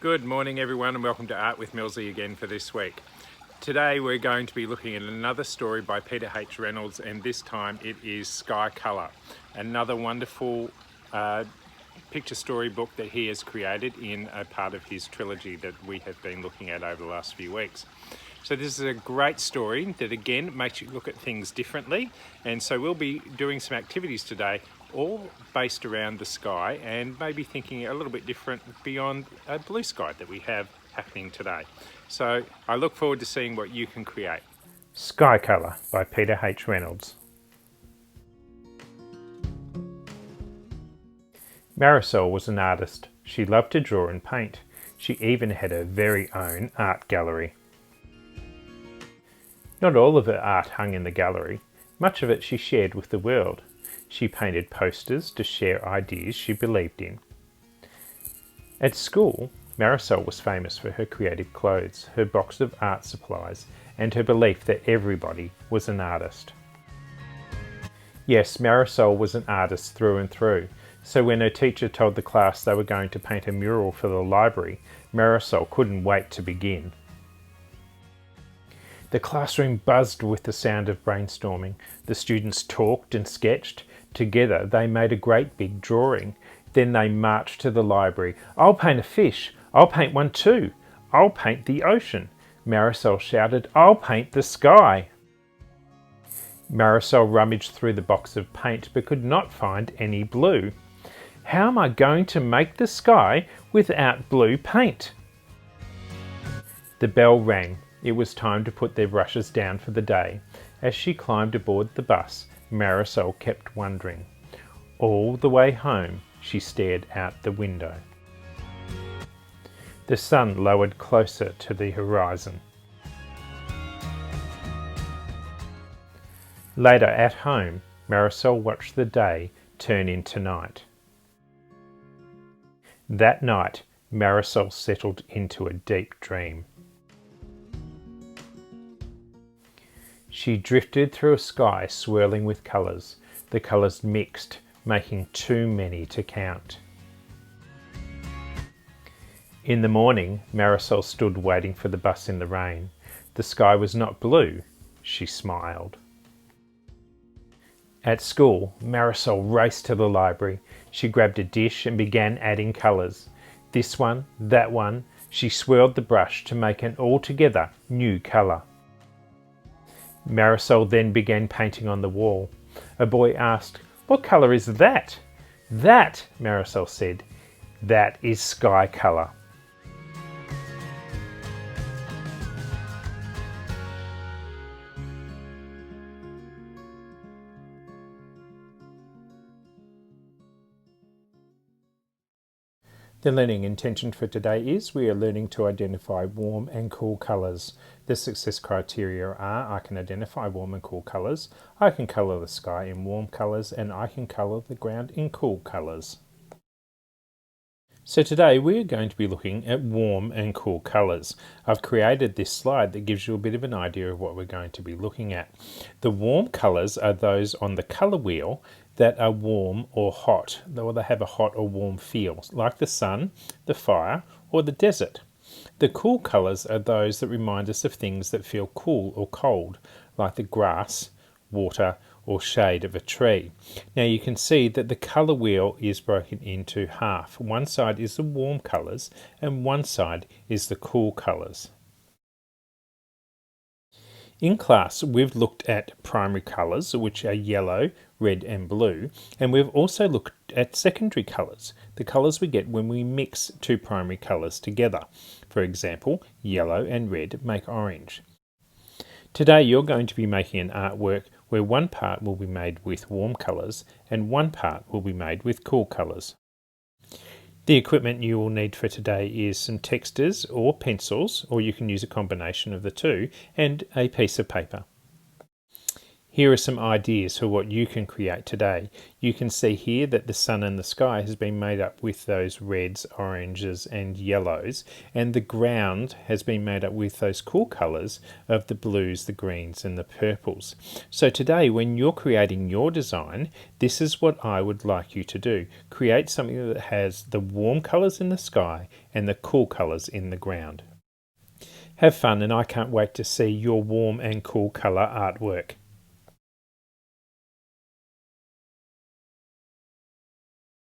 Good morning everyone and welcome to Art with Millsy again for this week. Today we're going to be looking at another story by Peter H. Reynolds, and this time it is Sky Colour, another wonderful picture story book that he has created in a part of his trilogy that we have been looking at over the last few weeks. So this is a great story that again makes you look at things differently, and so we'll be doing some activities today all based around the sky and maybe thinking a little bit different beyond a blue sky that we have happening today. So I look forward to seeing what you can create. Sky Colour by Peter H. Reynolds. Marisol was an artist. She loved to draw and paint. She even had her very own art gallery. Not all of her art hung in the gallery. Much of it she shared with the world. She painted posters to share ideas she believed in. At school, Marisol was famous for her creative clothes, her box of art supplies, and her belief that everybody was an artist. Yes, Marisol was an artist through and through, so when her teacher told the class they were going to paint a mural for the library, Marisol couldn't wait to begin. The classroom buzzed with the sound of brainstorming. The students talked and sketched. Together they made a great big drawing. Then they marched to the library. "I'll paint a fish. I'll paint one too. I'll paint the ocean." Marisol shouted, "I'll paint the sky." Marisol rummaged through the box of paint but could not find any blue. "How am I going to make the sky without blue paint?" The bell rang. It was time to put their brushes down for the day. As she climbed aboard the bus, Marisol kept wondering. All the way home, she stared out the window. The sun lowered closer to the horizon. Later at home, Marisol watched the day turn into night. That night, Marisol settled into a deep dream. She drifted through a sky swirling with colours. The colours mixed, making too many to count. In the morning, Marisol stood waiting for the bus in the rain. The sky was not blue. She smiled. At school, Marisol raced to the library. She grabbed a dish and began adding colours. This one, that one. She swirled the brush to make an altogether new colour. Marisol then began painting on the wall. A boy asked, "What colour is that?" "That," Marisol said, "that is sky colour." The learning intention for today is we are learning to identify warm and cool colours. The success criteria are: I can identify warm and cool colours, I can colour the sky in warm colours, and I can colour the ground in cool colours. So today we are going to be looking at warm and cool colours. I've created this slide that gives you a bit of an idea of what we're going to be looking at. The warm colours are those on the colour wheel that are warm or hot, or they have a hot or warm feel, like the sun, the fire, or the desert. The cool colours are those that remind us of things that feel cool or cold, like the grass, water, or shade of a tree. Now you can see that the colour wheel is broken into half. One side is the warm colours and one side is the cool colours. In class, we've looked at primary colours, which are yellow, red and blue, and we've also looked at secondary colours, the colours we get when we mix two primary colours together. For example, yellow and red make orange. Today you're going to be making an artwork where one part will be made with warm colours and one part will be made with cool colours. The equipment you will need for today is some textures or pencils, or you can use a combination of the two, and a piece of paper. Here are some ideas for what you can create today. You can see here that the sun and the sky has been made up with those reds, oranges and yellows, and the ground has been made up with those cool colours of the blues, the greens and the purples. So today when you're creating your design, this is what I would like you to do. Create something that has the warm colours in the sky and the cool colours in the ground. Have fun, and I can't wait to see your warm and cool colour artwork.